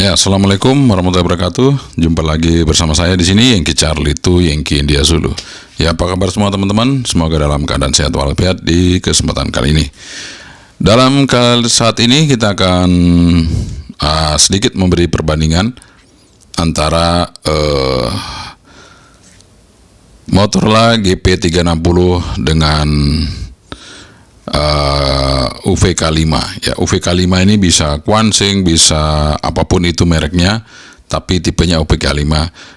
Ya, assalamualaikum warahmatullahi wabarakatuh. Jumpa lagi bersama saya di sini, Yankee Charlie 2, Yankee India Zulu. Ya, apa kabar semua teman-teman? Semoga dalam keadaan sehat walafiat di kesempatan kali ini. Dalam saat ini kita akan sedikit memberi perbandingan antara Motorola GP360 dengan UVK5 ya. UVK5 ini bisa Quansing, bisa apapun itu mereknya, tapi tipenya UVK5.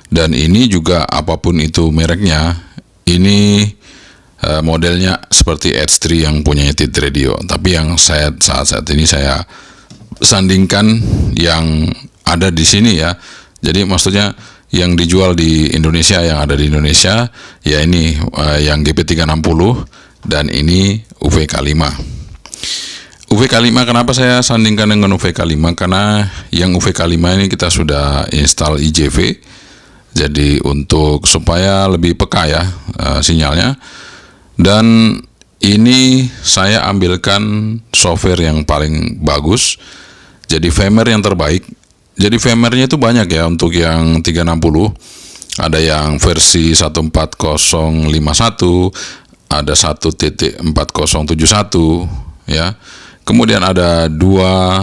Dan ini juga apapun itu mereknya, ini modelnya seperti Edge 3 yang punya Tit Radio. Tapi yang saat ini saya sandingkan yang ada di sini ya. Jadi maksudnya yang dijual di Indonesia, yang ada di Indonesia ya, ini yang GP360 dan ini UVK5. UVK5 kenapa saya sandingkan dengan UVK5? Karena yang UVK5 ini kita sudah install IJV, jadi untuk supaya lebih peka ya sinyalnya. Dan ini saya ambilkan software yang paling bagus, jadi firmware yang terbaik. Jadi firmware-nya itu banyak ya untuk yang 360. Ada yang versi 14051, ada 1.4071 ya. Kemudian ada dua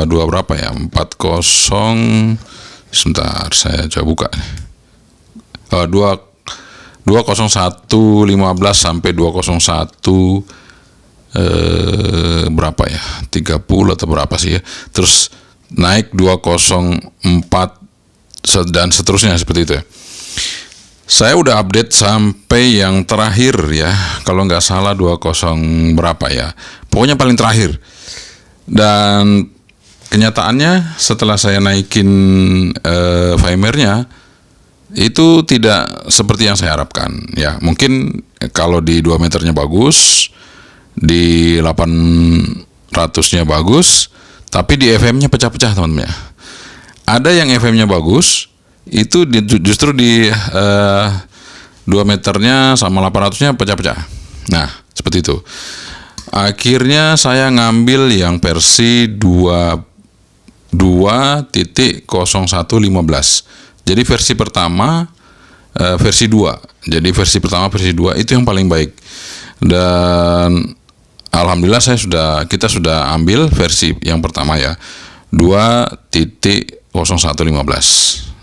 berapa ya? 40, sebentar saya coba buka nih. 20115 sampai 201 berapa ya? 30 atau berapa sih ya? Terus naik 204 dan seterusnya seperti itu ya. Saya udah update sampai yang terakhir ya, kalau nggak salah 20 berapa ya, pokoknya paling terakhir. Dan kenyataannya setelah saya naikin firmware-nya, itu tidak seperti yang saya harapkan ya. Mungkin kalau di 2 meternya bagus, di 800-nya bagus, tapi di FM-nya pecah-pecah teman-teman ya. Ada yang FM-nya bagus, itu justru di 2 meternya sama 800-nya pecah-pecah. Nah, seperti itu. Akhirnya saya ngambil yang versi 2.0115. Jadi versi pertama versi 2. Jadi versi pertama versi 2 itu yang paling baik. Dan alhamdulillah kita sudah ambil versi yang pertama ya, 2.0115.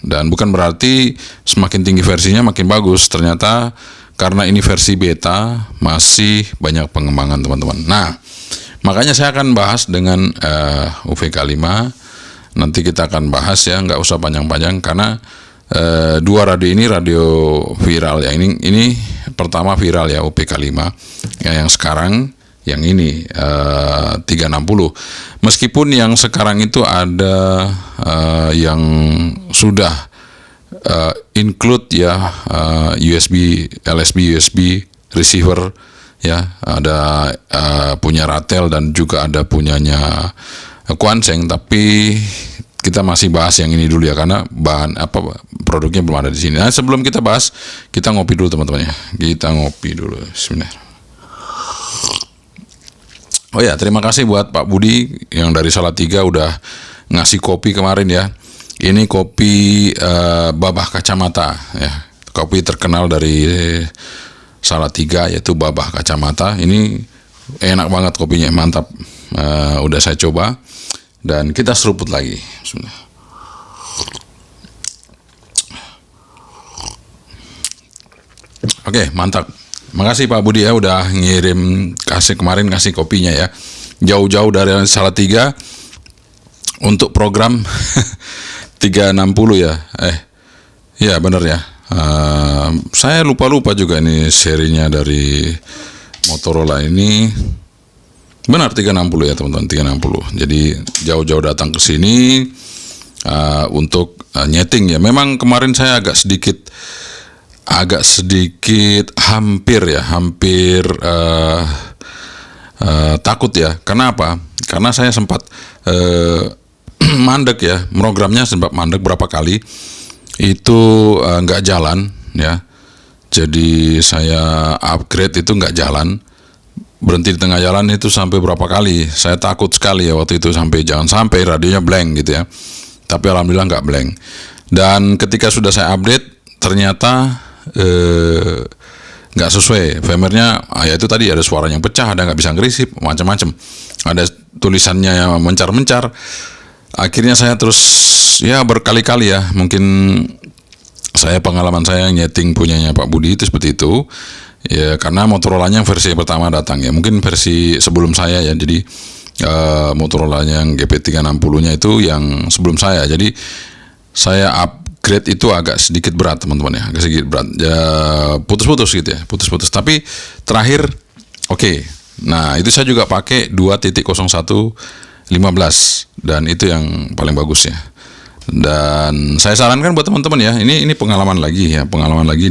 Dan bukan berarti semakin tinggi versinya makin bagus. Ternyata karena ini versi beta, masih banyak pengembangan teman-teman. Nah, makanya saya akan bahas dengan UVK5. Nanti kita akan bahas ya, nggak usah panjang-panjang, karena dua radio ini radio viral ya. Ini pertama viral ya, UVK5 ya, yang sekarang yang ini 360. Meskipun yang sekarang itu ada yang sudah include ya, USB, LSB, USB receiver ya, ada punya Ratel dan juga ada punyanya Quansing. Tapi kita masih bahas yang ini dulu ya, karena produknya belum ada di sini. Nah, sebelum kita bahas, kita ngopi dulu teman-teman ya. Kita ngopi dulu. Bismillah. Oh ya, terima kasih buat Pak Budi yang dari Salatiga udah ngasih kopi kemarin ya. Ini kopi Babah Kacamata ya. Kopi terkenal dari Salatiga yaitu Babah Kacamata. Ini enak banget kopinya, mantap. Udah saya coba dan kita seruput lagi. Bismillah. Oke, mantap. Makasih Pak Budi ya, udah kemarin kasih kopinya ya, jauh-jauh dari Salatiga untuk program 360 ya. Ya bener ya. Saya lupa juga ini serinya dari Motorola ini. Benar 360 ya teman-teman, 360. Jadi jauh-jauh datang ke sini untuk nyeting ya. Memang kemarin saya agak sedikit hampir takut ya. Kenapa? Karena saya sempat mandek ya, programnya sempat mandek berapa kali, itu nggak jalan ya. Jadi saya upgrade itu nggak jalan. berhenti di tengah jalan itu sampai berapa kali. Saya takut sekali ya waktu itu, sampai jangan sampai radionya blank gitu ya. Tapi alhamdulillah nggak blank. Dan ketika sudah saya update, ternyata nggak sesuai. Firmware-nya ya itu tadi, ada suara yang pecah, ada nggak bisa ngerisip, macam-macam. Ada tulisannya yang mencar-mencar. Akhirnya saya terus ya berkali-kali ya, mungkin pengalaman saya nyeting punyanya Pak Budi itu seperti itu. Ya karena Motorola-nya versi yang pertama datang ya, mungkin versi sebelum saya ya. Jadi Motorola yang GP360-nya itu yang sebelum saya. Jadi saya upgrade itu agak sedikit berat teman-teman ya, agak sedikit berat. Ya putus-putus gitu ya, putus-putus. Tapi terakhir oke. Nah itu saya juga pakai 2.01.15 dan itu yang paling bagus ya. Dan saya sarankan buat teman-teman ya, ini pengalaman lagi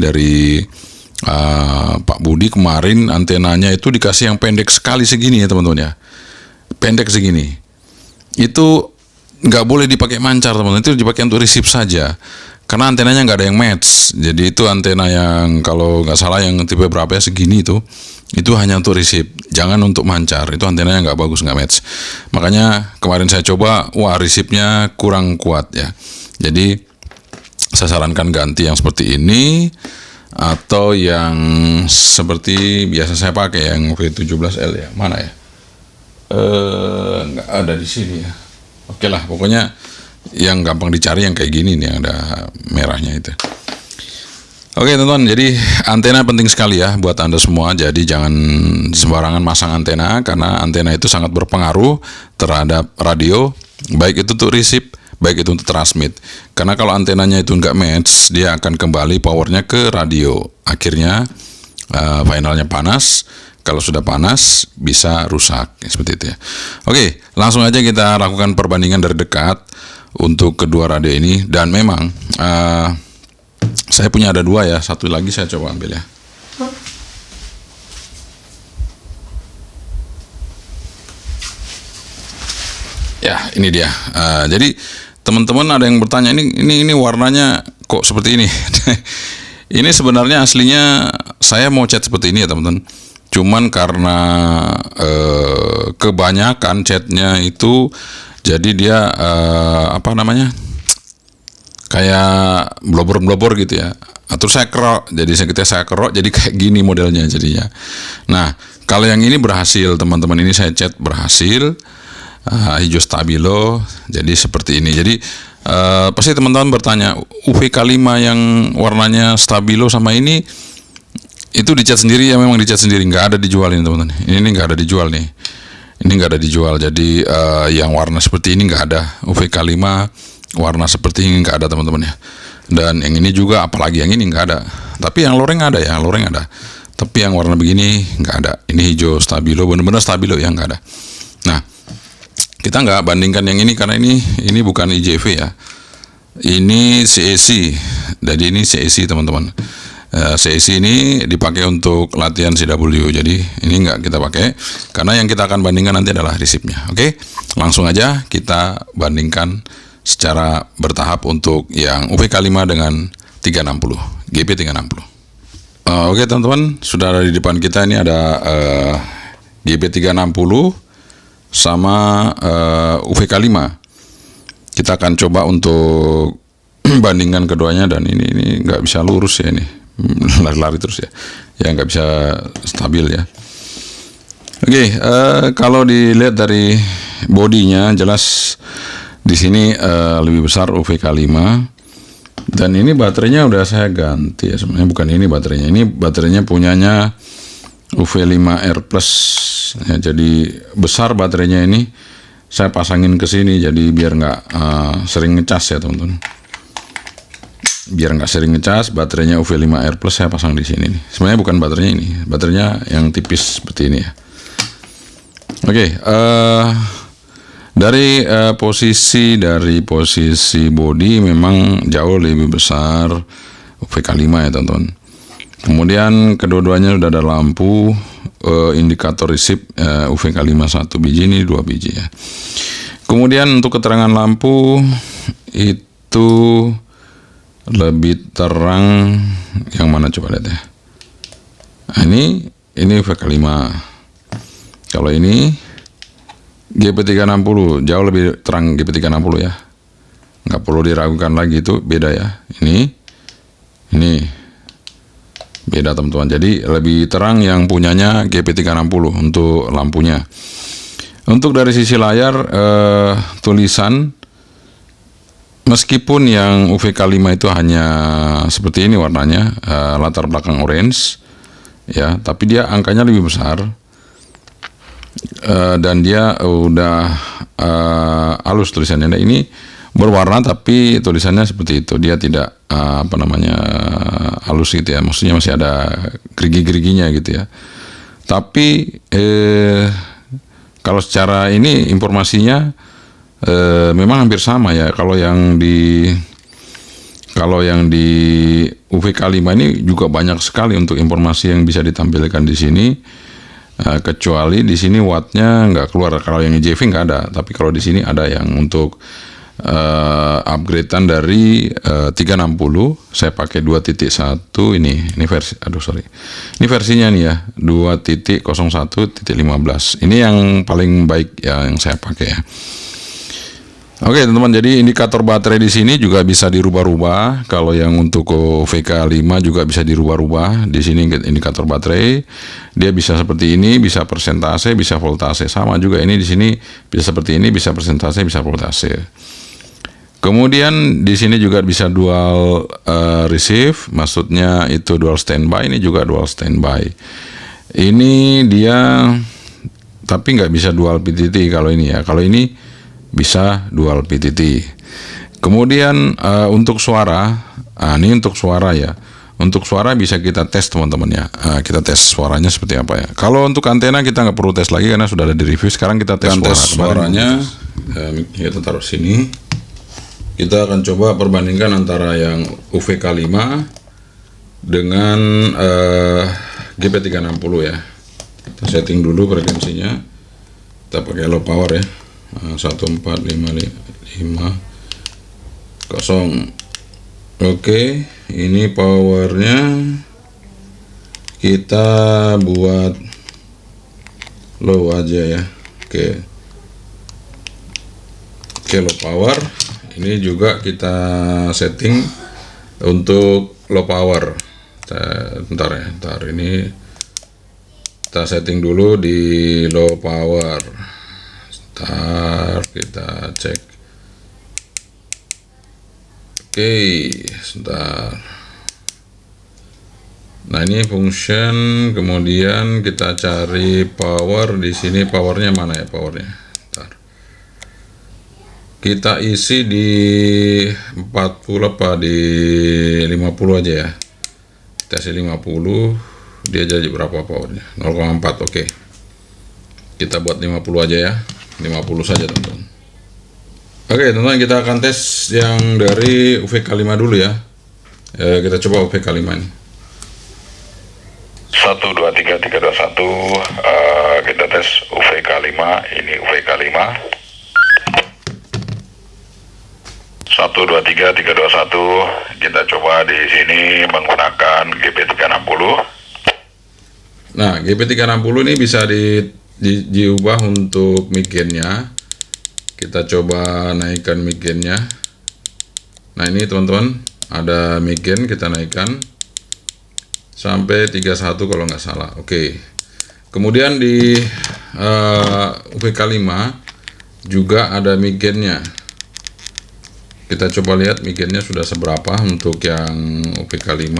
dari Pak Budi kemarin. Antenanya itu dikasih yang pendek sekali segini ya teman-teman ya, pendek segini. Itu nggak boleh dipakai mancar teman-teman, itu dipakai untuk receive saja, karena antenanya nggak ada yang match. Jadi itu antena yang kalau nggak salah yang tipe berapa ya, segini itu hanya untuk receive, jangan untuk mancar. Itu antenanya nggak bagus, nggak match. Makanya kemarin saya coba, wah receive-nya kurang kuat ya. Jadi saya sarankan ganti yang seperti ini atau yang seperti biasa saya pakai, yang V17L ya. Mana ya? Nggak ada di sini ya. Oke lah, pokoknya yang gampang dicari yang kayak gini nih, yang ada merahnya itu. Oke teman-teman, jadi antena penting sekali ya buat Anda semua. Jadi jangan sembarangan masang antena, karena antena itu sangat berpengaruh terhadap radio, baik itu untuk receive, baik itu untuk transmit. Karena kalau antenanya itu nggak match, dia akan kembali powernya ke radio. Akhirnya finalnya panas. Kalau sudah panas bisa rusak seperti itu ya. Oke, langsung aja kita lakukan perbandingan dari dekat untuk kedua radio ini. Dan memang saya punya ada dua ya. Satu lagi saya coba ambil ya. Ya ini dia. Jadi teman-teman ada yang bertanya, ini warnanya kok seperti ini. Ini sebenarnya aslinya saya mau cat seperti ini ya teman-teman. Cuman karena kebanyakan catnya itu, jadi dia kayak blobor gitu ya. Terus saya kerok, jadi kayak gini modelnya jadinya. Nah kalau yang ini berhasil teman-teman, ini saya cat berhasil, hijau stabilo, jadi seperti ini. Jadi pasti teman-teman bertanya, UVK5 yang warnanya stabilo sama ini itu dicat sendiri ya? Memang dicat sendiri, nggak ada dijual ini teman-teman. Ini nggak ada dijual nih, ini nggak ada dijual. Jadi yang warna seperti ini nggak ada, UVK5 warna seperti ini nggak ada teman-teman ya. Dan yang ini juga, apalagi yang ini nggak ada. Tapi yang loreng ada ya, loreng ada. Tapi yang warna begini nggak ada. Ini hijau stabilo, benar-benar stabilo yang nggak ada. Nah kita nggak bandingkan yang ini karena ini bukan IJV ya. Ini CAC, jadi ini CAC teman-teman. CAC ini dipakai untuk latihan CW, jadi ini nggak kita pakai karena yang kita akan bandingkan nanti adalah resipnya. Oke, langsung aja kita bandingkan secara bertahap untuk yang UVK5 dengan 360 GP360. Oke teman-teman, sudah ada di depan kita, ini ada GP360 sama UVK5. Kita akan coba untuk bandingkan keduanya, dan ini nggak bisa lurus ya, ini lari-lari terus ya nggak bisa stabil ya. Oke, kalau dilihat dari bodinya jelas di sini lebih besar UVK5, dan ini baterainya udah saya ganti ya. Sebenarnya bukan ini baterainya, ini baterainya punyanya UV5R Plus ya, jadi besar baterainya ini. Saya pasangin ke sini jadi biar nggak sering ngecas ya teman-teman. Biar nggak sering ngecas, baterainya UV5R Plus saya pasang di sini nih. Sebenarnya bukan baterainya ini, baterainya yang tipis seperti ini ya. Oke, dari posisi body memang jauh lebih besar UVK5 ya teman-teman. Kemudian kedua-duanya sudah ada lampu indikator receive UVK5 1 biji, ini 2 biji ya. Kemudian untuk keterangan lampu itu lebih terang yang mana, coba lihat ya. Nah, ini UVK5. Kalau ini GP360 jauh lebih terang, GP360 ya. Nggak perlu diragukan lagi, itu beda ya. Ini beda teman-teman. Jadi lebih terang yang punyanya GP360 untuk lampunya. Untuk dari sisi layar tulisan, meskipun yang UVK5 itu hanya seperti ini warnanya, latar belakang orange ya, tapi dia angkanya lebih besar, dan dia udah halus tulisannya. Nah, ini berwarna tapi tulisannya seperti itu, dia tidak halus gitu ya, maksudnya masih ada gerigi-geriginya gitu ya. Tapi kalau secara ini informasinya memang hampir sama ya. Kalau yang di UVK5 ini juga banyak sekali untuk informasi yang bisa ditampilkan di sini. Kecuali di sini wattnya nggak keluar. Kalau yang JV nggak ada, tapi kalau di sini ada yang untuk upgradean dari 360. Saya pakai 2.1 ini versi, ini versinya nih ya, 2.01.15. Ini yang paling baik ya yang saya pakai ya. Oke teman-teman, jadi indikator baterai di sini juga bisa dirubah-rubah. Kalau yang untuk VK5 juga bisa dirubah-rubah. Di sini indikator baterai, dia bisa seperti ini, bisa persentase, bisa voltase. Sama juga ini di sini bisa seperti ini, bisa persentase, bisa voltase. Kemudian di sini juga bisa dual receive, maksudnya itu dual standby. Ini juga dual standby. Ini dia, tapi nggak bisa dual PTT kalau ini ya. Kalau ini bisa dual PTT. Kemudian untuk suara, ini untuk suara ya. Untuk suara bisa kita tes teman-teman ya. Kita tes suaranya seperti apa ya. Kalau untuk antena kita nggak perlu tes lagi karena sudah ada di review. Sekarang kita tes suaranya. Kita taruh sini. Kita akan coba perbandingkan antara yang UVK5 dengan GP360 ya. Kita setting dulu frekuensinya. Kita pakai low power ya. 14550. Oke, ini powernya kita buat low aja ya. Oke, low power. Ini juga kita setting untuk low power. Bentar ini kita setting dulu di low power. Sebentar, kita cek. Oke, sebentar. Nah, ini function, kemudian kita cari power. Di sini powernya mana ya powernya? Bentar. Kita isi di 40 apa di 50 aja ya. Kita isi 50, dia jadi berapa powernya? 0,4. Oke. Kita buat 50 aja ya. 50 saja teman-teman. Oke teman-teman, kita akan tes yang dari UVK5 dulu ya. Kita coba UVK5 ini. 1, 2, 3, 3, 2, 1. Kita tes UVK5. Ini UVK5. 1, 2, 3, 3, 2, 1. Kita coba di sini menggunakan GP360. Nah, GP360 ini bisa diubah untuk mic gain-nya. Kita coba naikkan mic gain-nya. Nah, ini teman-teman, ada mic gain, kita naikkan sampai 31 kalau nggak salah. Oke. Kemudian di UVK5 juga ada mic gain-nya. Kita coba lihat mic gain-nya sudah seberapa untuk yang UVK5.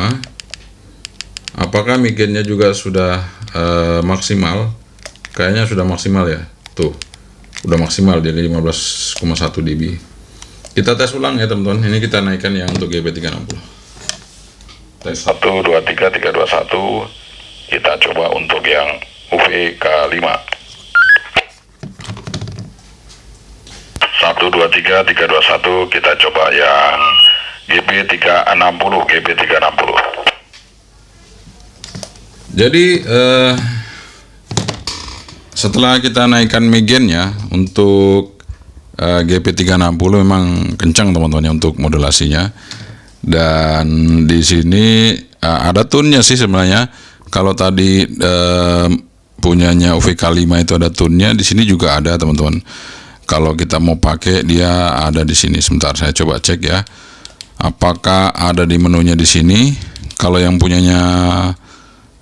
Apakah mic gain-nya juga sudah maksimal? Kayaknya sudah maksimal ya. Tuh, udah maksimal jadi 15,1 dB. Kita tes ulang ya teman-teman. Ini kita naikkan yang untuk GP360. Tes 1, 2, 3, 3, 2, 1. Kita coba untuk yang UVK5. 1, 2, 3, 3, 2, 1. Kita coba yang GP360. GP360. Jadi setelah kita naikkan mic gain-nya untuk GP360 memang kencang teman-teman ya untuk modulasinya. Dan di sini ada tune-nya sih sebenarnya. Kalau tadi punyanya UVK5 itu ada tune-nya, di sini juga ada teman-teman. Kalau kita mau pakai dia ada di sini. Sebentar saya coba cek ya. Apakah ada di menunya di sini? Kalau yang punyanya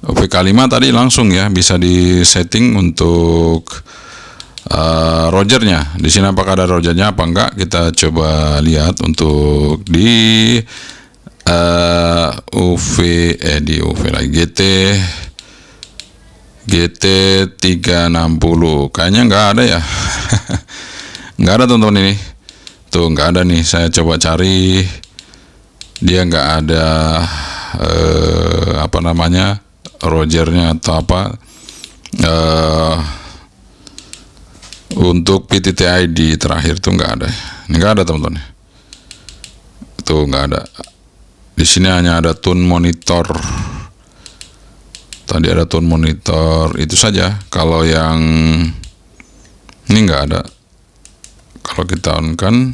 UVK5 tadi langsung ya bisa di setting untuk Rogernya. Di sini apakah ada Rogernya apa enggak? Kita coba lihat untuk di di UV lagi GT360 kayaknya nggak ada ya. Nggak ada teman-teman, ini tuh nggak ada nih. Saya coba cari, dia nggak ada Rogernya atau apa untuk PTT-ID terakhir tuh nggak ada. Nggak ada teman-teman, tuh nggak ada. Di sini hanya ada tune monitor. Tadi ada tune monitor itu saja. Kalau yang ini nggak ada. Kalau kita on kan,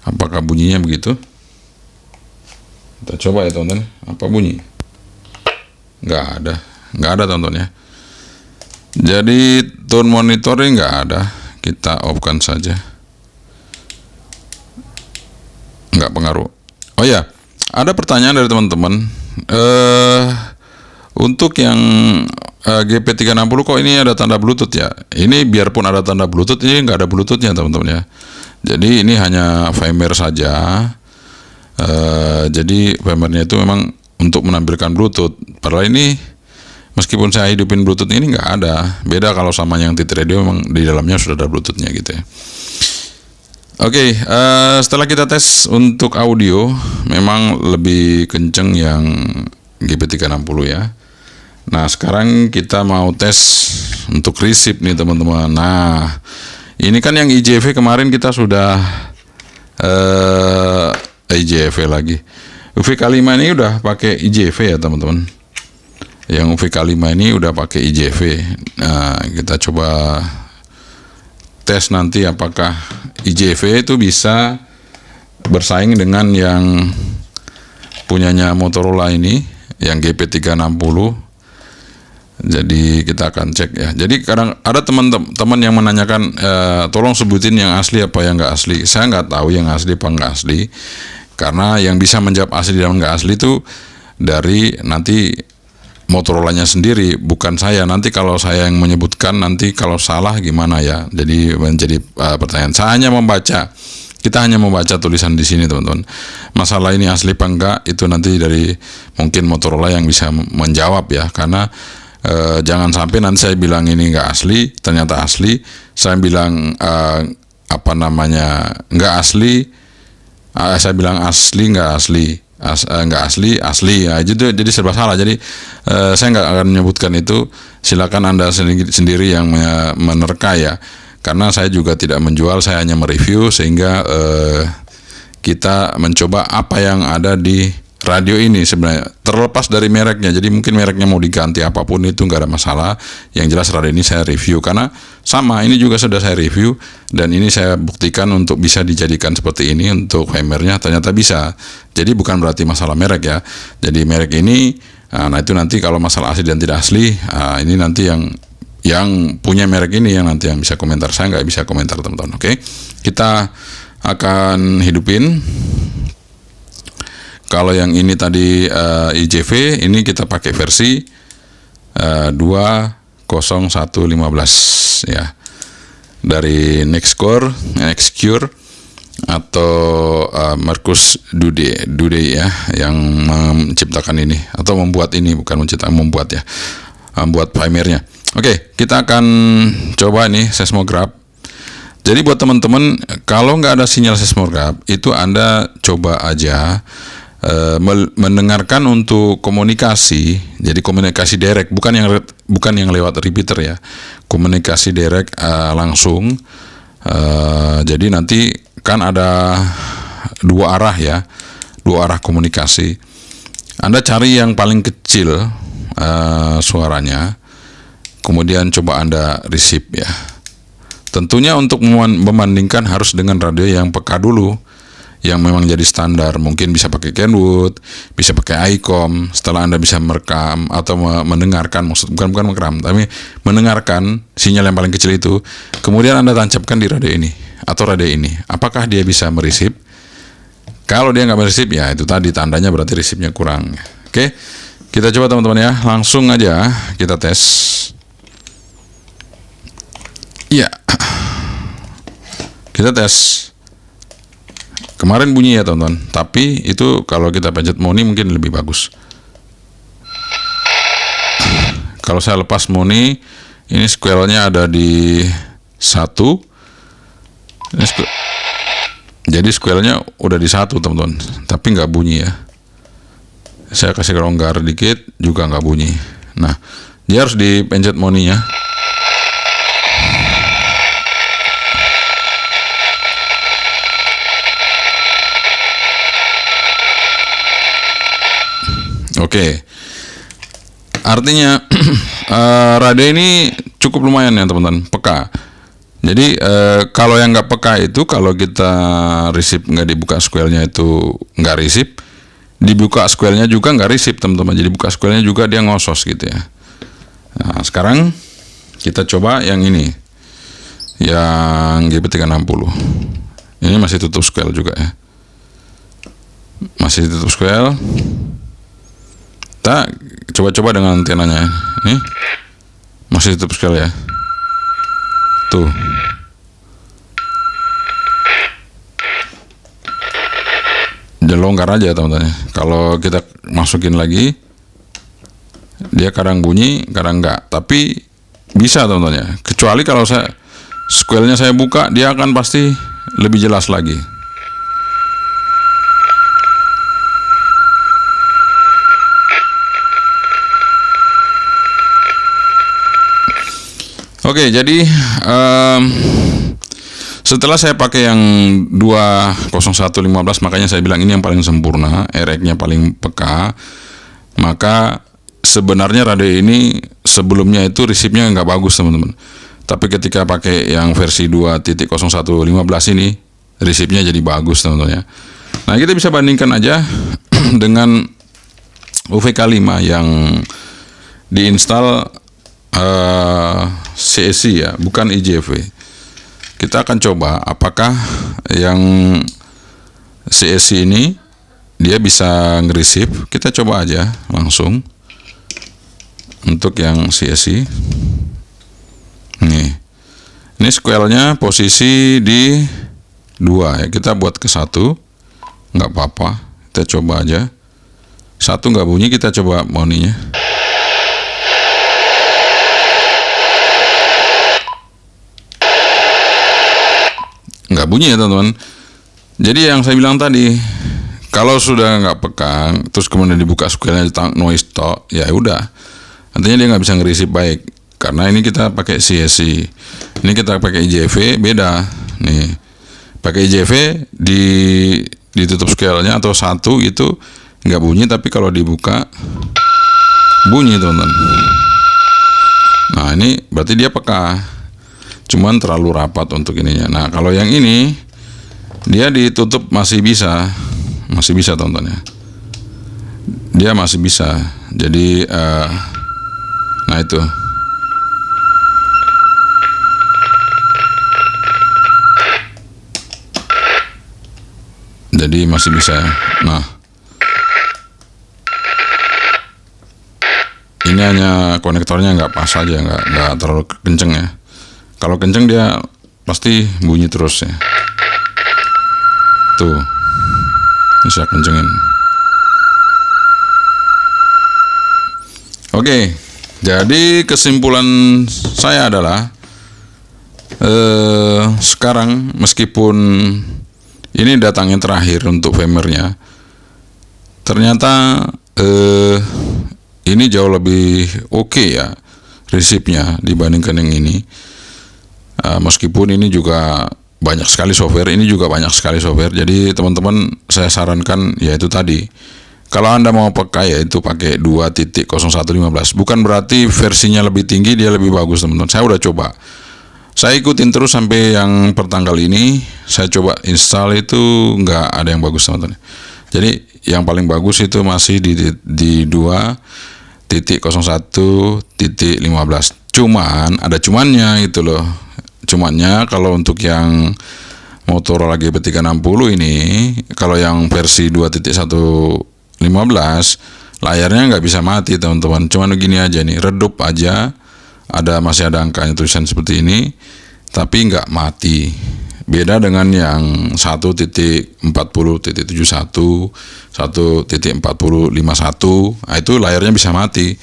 apakah bunyinya begitu? Kita coba ya teman-teman. Apa bunyi? Nggak ada teman-teman ya. Jadi tone monitoring nggak ada. Kita off kan saja. Nggak pengaruh. Oh ya, ada pertanyaan dari teman-teman. Untuk yang GP360 kok ini ada tanda Bluetooth ya? Ini biarpun ada tanda Bluetooth, ini nggak ada Bluetoothnya teman-teman ya. Jadi ini hanya firmware saja. Jadi firmware-nya itu memang untuk menampilkan Bluetooth. Padahal ini meskipun saya hidupin Bluetooth ini nggak ada. Beda kalau sama yang TT Radio, memang di dalamnya sudah ada Bluetooth-nya gitu ya. Oke, setelah kita tes untuk audio, memang lebih kenceng yang GP360 ya. Nah, sekarang kita mau tes untuk receive nih teman-teman. Nah, ini kan yang IJV kemarin kita sudah IJV lagi. UVK5 ini udah pakai IJV ya teman-teman. Yang UVK5 ini udah pakai IJV. Nah, kita coba tes nanti apakah IJV itu bisa bersaing dengan yang punyanya Motorola ini, yang GP360. Jadi kita akan cek ya. Jadi kadang ada teman-teman yang menanyakan, tolong sebutin yang asli apa yang nggak asli. Saya nggak tahu yang asli apa nggak asli, karena yang bisa menjawab asli dan nggak asli itu dari nanti Motorola-nya sendiri, bukan saya. Nanti kalau saya yang menyebutkan, nanti kalau salah gimana ya. Jadi menjadi pertanyaan. Saya hanya membaca. Kita hanya membaca tulisan di sini teman-teman. Masalah ini asli apa enggak itu nanti dari mungkin Motorola yang bisa menjawab ya. Karena jangan sampai nanti saya bilang ini enggak asli, ternyata asli. Saya bilang enggak asli, saya bilang asli enggak asli, enggak asli ya. Jadi serba salah. Jadi saya enggak akan menyebutkan itu. Silakan Anda sendiri yang menerka ya. Karena saya juga tidak menjual, saya hanya mereview, sehingga kita mencoba apa yang ada di radio ini sebenarnya, terlepas dari mereknya. Jadi mungkin mereknya mau diganti apapun itu nggak ada masalah. Yang jelas radio ini saya review, karena sama ini juga sudah saya review, dan ini saya buktikan untuk bisa dijadikan seperti ini untuk firmware-nya, ternyata bisa. Jadi bukan berarti masalah merek ya. Jadi merek ini, nah itu nanti kalau masalah asli dan tidak asli, ini nanti yang punya merek ini yang nanti yang bisa komentar. Saya nggak bisa komentar teman-teman. Oke, kita akan hidupin. Kalau yang ini tadi IJV, ini kita pakai versi 20115 ya, dari Nextcure atau Marcus Dude ya, yang menciptakan ini atau membuat ini, bukan menciptakan, membuat ya, membuat firmware-nya. Oke, kita akan coba nih seismograph. Jadi buat teman-teman, kalau nggak ada sinyal seismograph, itu Anda coba aja mendengarkan untuk komunikasi. Jadi komunikasi direct, bukan yang lewat repeater ya. Komunikasi direct langsung. Jadi nanti kan ada dua arah ya, dua arah komunikasi. Anda cari yang paling kecil suaranya. Kemudian coba Anda receive ya. Tentunya untuk membandingkan harus dengan radio yang peka dulu. yang memang jadi standar. Mungkin bisa pakai Kenwood, bisa pakai ICOM. Setelah Anda bisa merekam atau mendengarkan, bukan merekam, tapi mendengarkan sinyal yang paling kecil itu, kemudian Anda tancapkan di radio ini atau radio ini. Apakah dia bisa meresip? Kalau dia nggak meresip, ya itu tadi tandanya berarti resipnya kurang. Oke, kita coba teman-teman ya, langsung aja kita tes. Iya, kita tes. Kemarin bunyi ya teman-teman, tapi itu kalau kita pencet moni mungkin lebih bagus. Kalau saya lepas moni, ini squirrelnya ada di 1. Jadi squirrelnya udah di 1 teman-teman, tapi nggak bunyi ya. Saya kasih longgar dikit juga nggak bunyi. Nah, dia harus dipencet moninya. Oke, artinya radio ini cukup lumayan ya teman-teman, peka. Jadi kalau yang nggak peka itu, kalau kita resip nggak dibuka square-nya itu nggak resip, dibuka square-nya juga nggak resip teman-teman. Jadi buka square-nya juga dia ngosos gitu ya. Nah, sekarang kita coba yang ini, yang GP360. Ini masih tutup square juga ya, masih tutup square. Kita coba-coba dengan antenanya. Nih, masih tutup sekali ya. Tuh. Jangan longgar aja teman-teman. Kalau kita masukin lagi, dia kadang bunyi, kadang enggak. Tapi bisa teman-teman ya. Kecuali kalau saya square-nya saya buka, dia akan pasti lebih jelas lagi. Oke, jadi setelah saya pakai yang 20115, makanya saya bilang ini yang paling sempurna, RX-nya paling peka. Maka sebenarnya radio ini sebelumnya itu resipnya nggak bagus teman-teman. Tapi ketika pakai yang versi 2.0115 ini, resipnya jadi bagus teman-teman ya. Nah, kita bisa bandingkan aja dengan UVK5 yang diinstal CSC ya, bukan IJV. Kita akan coba apakah yang CSC ini dia bisa ngeresip. Kita coba aja langsung untuk yang CSC. Ini square-nya posisi di 2 ya. Kita buat ke 1, nggak apa-apa. Kita coba aja. 1 nggak bunyi, kita coba moninya. Nggak bunyi ya teman-teman. Jadi yang saya bilang tadi, kalau sudah nggak peka, terus kemudian dibuka square-nya noise talk, ya udah, artinya dia nggak bisa ngerisip baik. Karena ini kita pakai CSC, ini kita pakai IJV, beda. Nih, pakai IJV ditutup square-nya atau 1 gitu nggak bunyi, tapi kalau dibuka bunyi teman-teman. Nah, ini berarti dia peka. Cuman terlalu rapat untuk ininya. Nah, kalau yang ini dia ditutup masih bisa teman-teman ya. Dia masih bisa. Jadi nah itu. Jadi masih bisa. Nah, ini hanya konektornya nggak pas aja, nggak terlalu kenceng ya. Kalau kenceng dia pasti bunyi terus ya. Tuh, ini saya kencengin. Oke, jadi kesimpulan saya adalah sekarang meskipun ini datangnya terakhir untuk Famernya, ternyata ini jauh lebih oke ya resipnya dibandingkan yang ini. Meskipun ini juga banyak sekali software, ini juga banyak sekali software. Jadi teman-teman saya sarankan yaitu tadi, kalau Anda mau pakai yaitu pakai 2.0115. Bukan berarti versinya lebih tinggi dia lebih bagus teman-teman. Saya udah coba. Saya ikutin terus sampai yang pertanggal ini. Saya coba install itu nggak ada yang bagus teman-teman. Jadi yang paling bagus itu masih di 2.01.15. Cuman ada cumannya itu loh. Cumannya kalau untuk yang Motorola GP360 ini, kalau yang versi 2.1.15 layarnya nggak bisa mati teman-teman. Cuman begini aja nih, redup aja. Masih ada angkanya tulisan seperti ini, tapi nggak mati. Beda dengan yang 1.40.71, 1.40.51, nah itu layarnya bisa mati.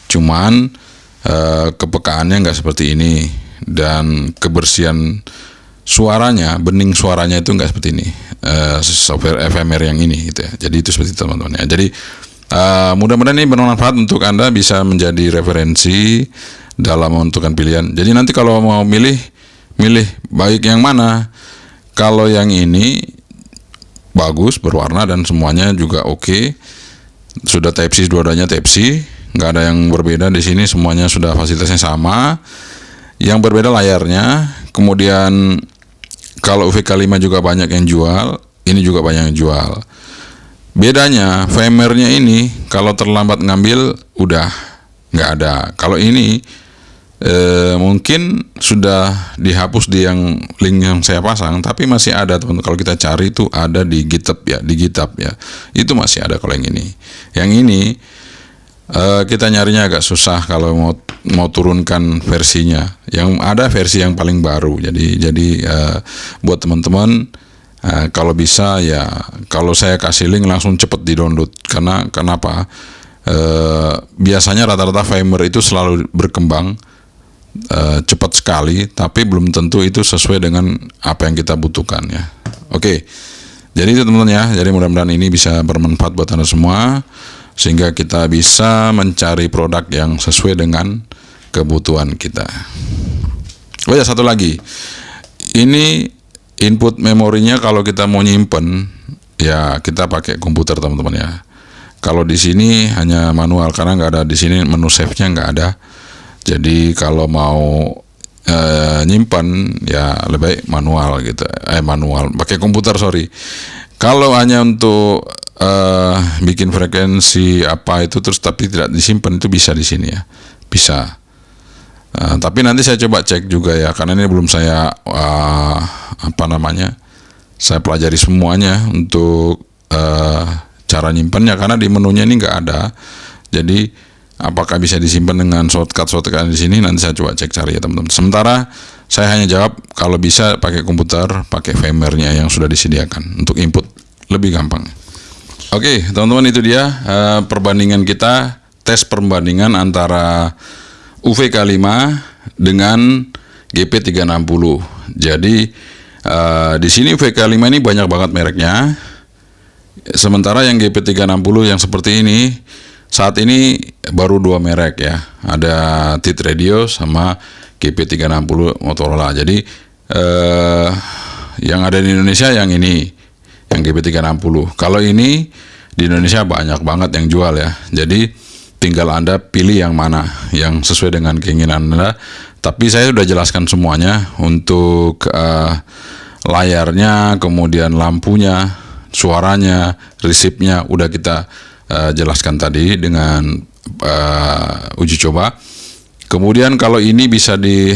Cuman kepekaannya nggak seperti ini, dan kebersihan suaranya, bening suaranya itu nggak seperti ini. Software FMR yang ini gitu ya. Jadi itu seperti itu teman-teman ya. Jadi mudah-mudahan ini bermanfaat untuk Anda, bisa menjadi referensi dalam menentukan pilihan. Jadi nanti kalau mau milih baik yang mana. Kalau yang ini bagus, berwarna dan semuanya juga oke. Sudah Type-C, dua-duanya Type-C, nggak ada yang berbeda di sini, semuanya sudah fasilitasnya sama. Yang berbeda layarnya. Kemudian kalau UVK5 juga banyak yang jual, ini juga banyak yang jual. Bedanya firmware-nya ini kalau terlambat ngambil udah nggak ada. Kalau ini mungkin sudah dihapus di yang link yang saya pasang, tapi masih ada teman. Kalau kita cari itu ada di GitHub ya, itu masih ada. Kalau yang ini kita nyarinya agak susah kalau mau turunkan versinya. Yang ada versi yang paling baru. Jadi buat teman-teman, kalau bisa ya, kalau saya kasih link langsung cepet di-download. Karena kenapa? Biasanya rata-rata firmware itu selalu berkembang cepat sekali, tapi belum tentu itu sesuai dengan apa yang kita butuhkan ya. Oke. Jadi itu teman-teman ya. Jadi mudah-mudahan ini bisa bermanfaat buat Anda semua, sehingga kita bisa mencari produk yang sesuai dengan kebutuhan kita. Oh ya, satu lagi. Ini input memorinya kalau kita mau nyimpen ya kita pakai komputer teman-teman ya. Kalau di sini hanya manual, karena nggak ada di sini menu save-nya nggak ada. Jadi kalau mau nyimpan ya lebih baik manual gitu. Pakai komputer, sorry. Kalau hanya untuk bikin frekuensi apa itu terus tapi tidak disimpan, itu bisa di sini ya. Bisa. Tapi nanti saya coba cek juga ya, karena ini belum saya saya pelajari semuanya untuk cara nyimpannya, karena di menunya ini nggak ada. Jadi apakah bisa disimpan dengan shortcut di sini, nanti saya coba cek cari ya teman-teman. Sementara saya hanya jawab kalau bisa pakai komputer, pakai firmware-nya yang sudah disediakan untuk input lebih gampang. Oke, teman-teman, itu dia perbandingan kita, tes perbandingan antara UVK5 dengan GP360. Jadi di sini UVK5 ini banyak banget mereknya. Sementara yang GP360 yang seperti ini saat ini baru 2 merek ya. Ada TIT Radio sama GP360 Motorola. Jadi yang ada di Indonesia yang ini, yang GP360. Kalau ini di Indonesia banyak banget yang jual ya. Jadi tinggal Anda pilih yang mana yang sesuai dengan keinginan Anda. Tapi saya sudah jelaskan semuanya untuk layarnya, kemudian lampunya, suaranya, resipnya udah kita jelaskan tadi dengan uji coba. Kemudian kalau ini bisa di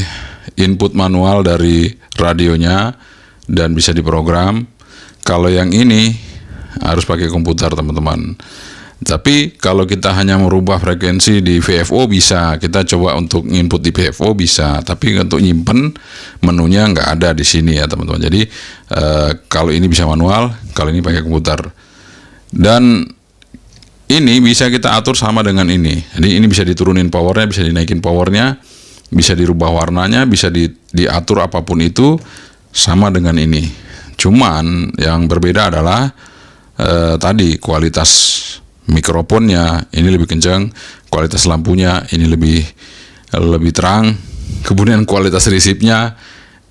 input manual dari radionya dan bisa diprogram. Kalau yang ini harus pakai komputer teman-teman. Tapi kalau kita hanya merubah frekuensi di VFO bisa, kita coba untuk input di VFO bisa, tapi untuk nyimpen menunya nggak ada di sini ya teman-teman. Jadi kalau ini bisa manual, kalau ini pakai komputer. Dan ini bisa kita atur sama dengan ini. Jadi ini bisa diturunin powernya, bisa dinaikin powernya, bisa dirubah warnanya, bisa diatur apapun itu sama dengan ini. Cuman yang berbeda adalah tadi kualitas mikrofonnya ini lebih kencang, kualitas lampunya ini lebih terang, kemudian kualitas resipnya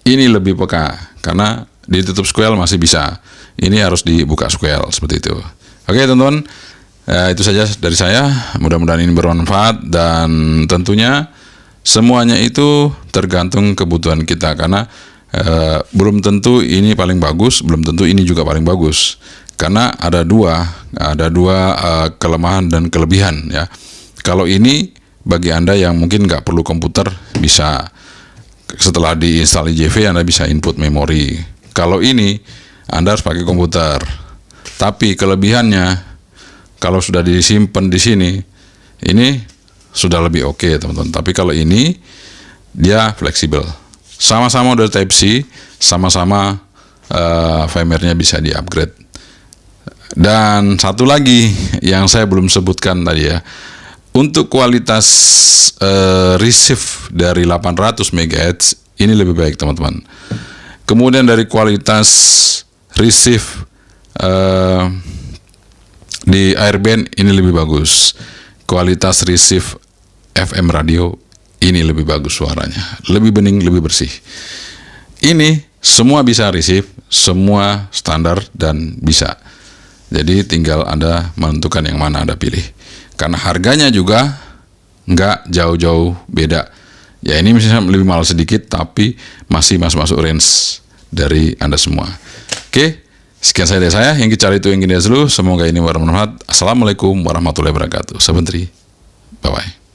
ini lebih peka, karena ditutup square masih bisa, ini harus dibuka square seperti itu. Oke teman-teman, itu saja dari saya, mudah-mudahan ini bermanfaat, dan tentunya Semuanya itu tergantung kebutuhan kita, karena belum tentu ini paling bagus, belum tentu ini juga paling bagus, karena ada dua kelemahan dan kelebihan ya. Kalau ini bagi Anda yang mungkin nggak perlu komputer, bisa setelah diinstal IJV Anda bisa input memori. Kalau ini Anda harus pakai komputer. Tapi kelebihannya, kalau sudah disimpan di sini, ini sudah lebih oke, teman-teman. Tapi kalau ini dia fleksibel. Sama-sama udah Type-C, sama-sama firmware-nya bisa di-upgrade. Dan satu lagi yang saya belum sebutkan tadi ya, untuk kualitas receive dari 800 MHz ini lebih baik, teman-teman. Kemudian dari kualitas receive di airband ini lebih bagus. Kualitas receive FM radio ini lebih bagus suaranya, lebih bening, lebih bersih. Ini semua bisa receive, semua standar dan bisa. Jadi tinggal Anda menentukan yang mana Anda pilih. Karena harganya juga nggak jauh-jauh beda. Ya ini misalnya lebih mahal sedikit, tapi masih masuk range dari Anda semua. Oke, sekian dari saya. Yang cari itu yang gini dulu. Semoga ini bermanfaat. Assalamualaikum warahmatullahi wabarakatuh. Sebentar. Bye-bye.